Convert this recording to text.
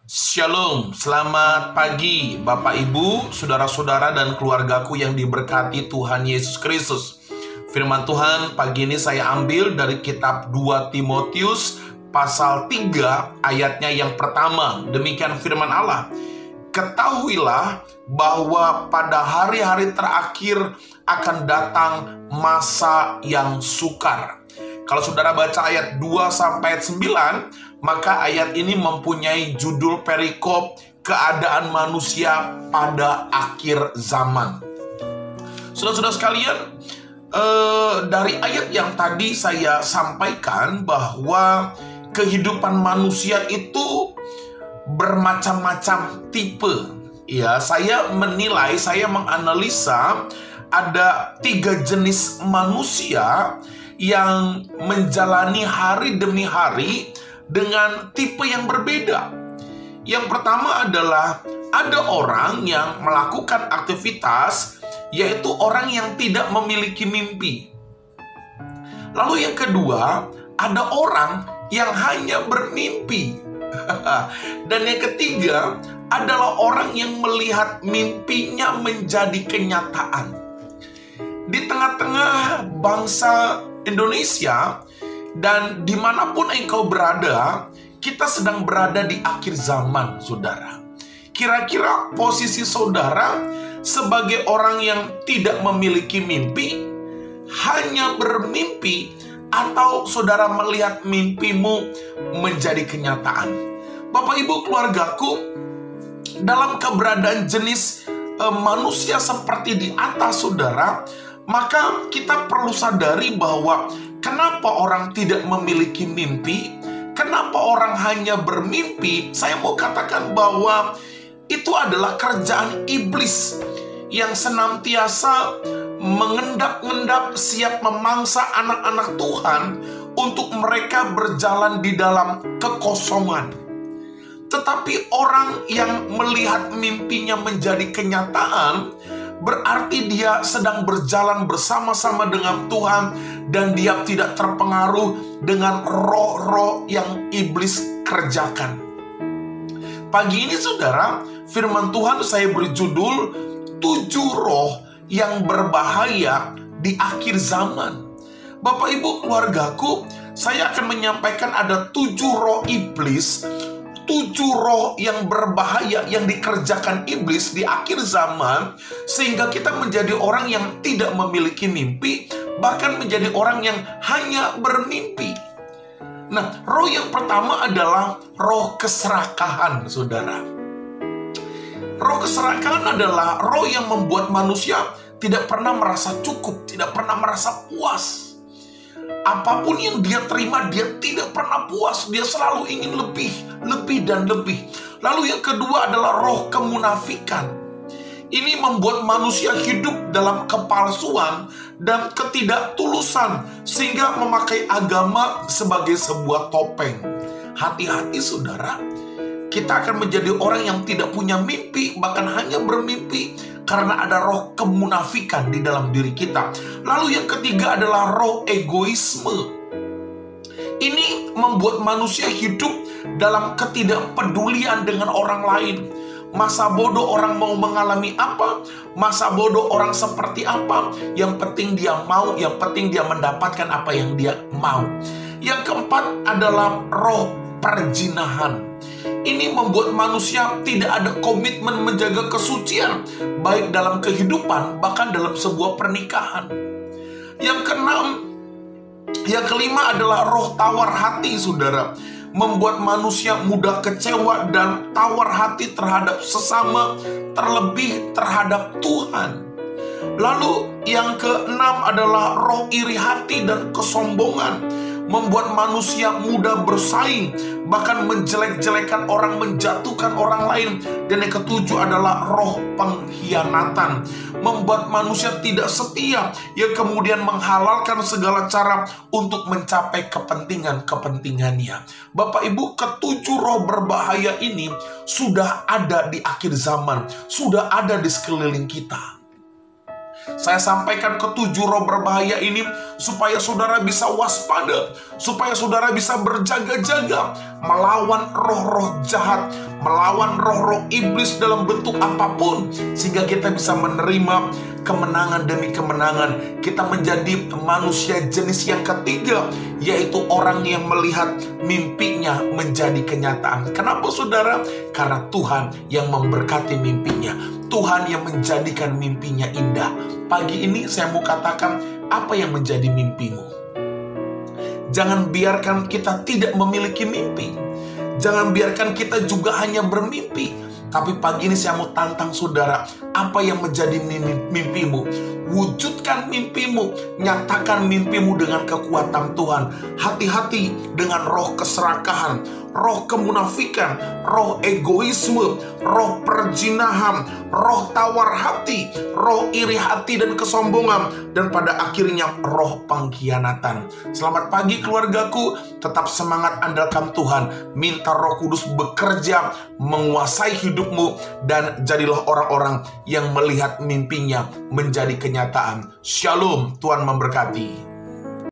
Shalom, selamat pagi Bapak Ibu, saudara-saudara dan keluargaku yang diberkati Tuhan Yesus Kristus. Firman Tuhan pagi ini saya ambil dari kitab 2 Timotius pasal 3 ayatnya yang pertama. Demikian firman Allah. Ketahuilah bahwa pada hari-hari terakhir akan datang masa yang sukar. Kalau saudara baca ayat 2 sampai 9, maka ayat ini mempunyai judul perikop keadaan manusia pada akhir zaman. Saudara-saudara sekalian, dari ayat yang tadi saya sampaikan bahwa kehidupan manusia itu bermacam-macam tipe. Ya, saya menilai, saya menganalisa ada 3 jenis manusia yang menjalani hari demi hari dengan tipe yang berbeda. Yang pertama adalah ada orang yang melakukan aktivitas, yaitu orang yang tidak memiliki mimpi. Lalu yang kedua, ada orang yang hanya bermimpi. Dan yang ketiga adalah orang yang melihat mimpinya menjadi kenyataan. Di tengah-tengah bangsa Indonesia dan dimanapun engkau berada, kita sedang berada di akhir zaman, saudara. Kira-kira posisi saudara sebagai orang yang tidak memiliki mimpi, hanya bermimpi, atau saudara melihat mimpimu menjadi kenyataan? Bapak Ibu keluargaku, dalam keberadaan jenis manusia seperti di atas, saudara, maka kita perlu sadari bahwa kenapa orang tidak memiliki mimpi, kenapa orang hanya bermimpi. Saya mau katakan bahwa itu adalah kerjaan iblis yang senantiasa mengendap-endap siap memangsa anak-anak Tuhan untuk mereka berjalan di dalam kekosongan. Tetapi orang yang melihat mimpinya menjadi kenyataan, berarti dia sedang berjalan bersama-sama dengan Tuhan dan dia tidak terpengaruh dengan roh-roh yang iblis kerjakan. Pagi ini saudara, firman Tuhan saya beri judul 7 roh yang berbahaya di akhir zaman. Bapak Ibu keluargaku, saya akan menyampaikan ada 7 roh iblis, 7 roh yang berbahaya yang dikerjakan iblis di akhir zaman, sehingga kita menjadi orang yang tidak memiliki mimpi, bahkan menjadi orang yang hanya bermimpi. Nah, roh yang pertama adalah roh keserakahan, saudara. Roh keserakahan adalah roh yang membuat manusia tidak pernah merasa cukup, tidak pernah merasa puas. Apapun yang dia terima, dia tidak pernah puas. Dia selalu ingin lebih, lebih dan lebih. Lalu yang kedua adalah roh kemunafikan. Ini membuat manusia hidup dalam kepalsuan dan ketidaktulusan, sehingga memakai agama sebagai sebuah topeng. Hati-hati saudara, kita akan menjadi orang yang tidak punya mimpi, bahkan hanya bermimpi, karena ada roh kemunafikan di dalam diri kita. Lalu yang ketiga adalah roh egoisme. Ini membuat manusia hidup dalam ketidakpedulian dengan orang lain. Masa bodoh orang mau mengalami apa, masa bodoh orang seperti apa, yang penting dia mau, yang penting dia mendapatkan apa yang dia mau. Yang keempat adalah roh perzinahan. Ini membuat manusia tidak ada komitmen menjaga kesucian, baik dalam kehidupan, bahkan dalam sebuah pernikahan. Yang kelima adalah roh tawar hati, saudara. Membuat manusia mudah kecewa dan tawar hati terhadap sesama, terlebih terhadap Tuhan. Lalu yang keenam adalah roh iri hati dan kesombongan. Membuat manusia mudah bersaing, bahkan menjelek-jelekan orang, menjatuhkan orang lain. Dan yang ketujuh adalah roh pengkhianatan. Membuat manusia tidak setia, yang kemudian menghalalkan segala cara untuk mencapai kepentingannya. Bapak Ibu, ketujuh roh berbahaya ini sudah ada di akhir zaman, sudah ada di sekeliling kita. Saya sampaikan ketujuh roh berbahaya ini supaya saudara bisa waspada, supaya saudara bisa berjaga-jaga melawan roh-roh jahat, melawan roh-roh iblis dalam bentuk apapun, sehingga kita bisa menerima kemenangan demi kemenangan. Kita menjadi manusia jenis yang ketiga, yaitu orang yang melihat mimpinya menjadi kenyataan. Kenapa saudara? Karena Tuhan yang memberkati mimpinya, Tuhan yang menjadikan mimpinya indah. Pagi ini saya mau katakan, apa yang menjadi mimpimu? Jangan biarkan kita tidak memiliki mimpi. Jangan biarkan kita juga hanya bermimpi. Tapi pagi ini saya mau tantang saudara, apa yang menjadi mimpimu? Wujudkan mimpimu, nyatakan mimpimu dengan kekuatan Tuhan. Hati-hati dengan roh keserakahan, roh kemunafikan, roh egoisme, roh perjinahan, roh tawar hati, roh iri hati dan kesombongan, dan pada akhirnya roh pengkhianatan. Selamat pagi keluargaku, tetap semangat, andalkan Tuhan. Minta Roh Kudus bekerja, menguasai hidupmu, dan jadilah orang-orang yang melihat mimpinya menjadi kenyataan. Shalom, Tuhan memberkati.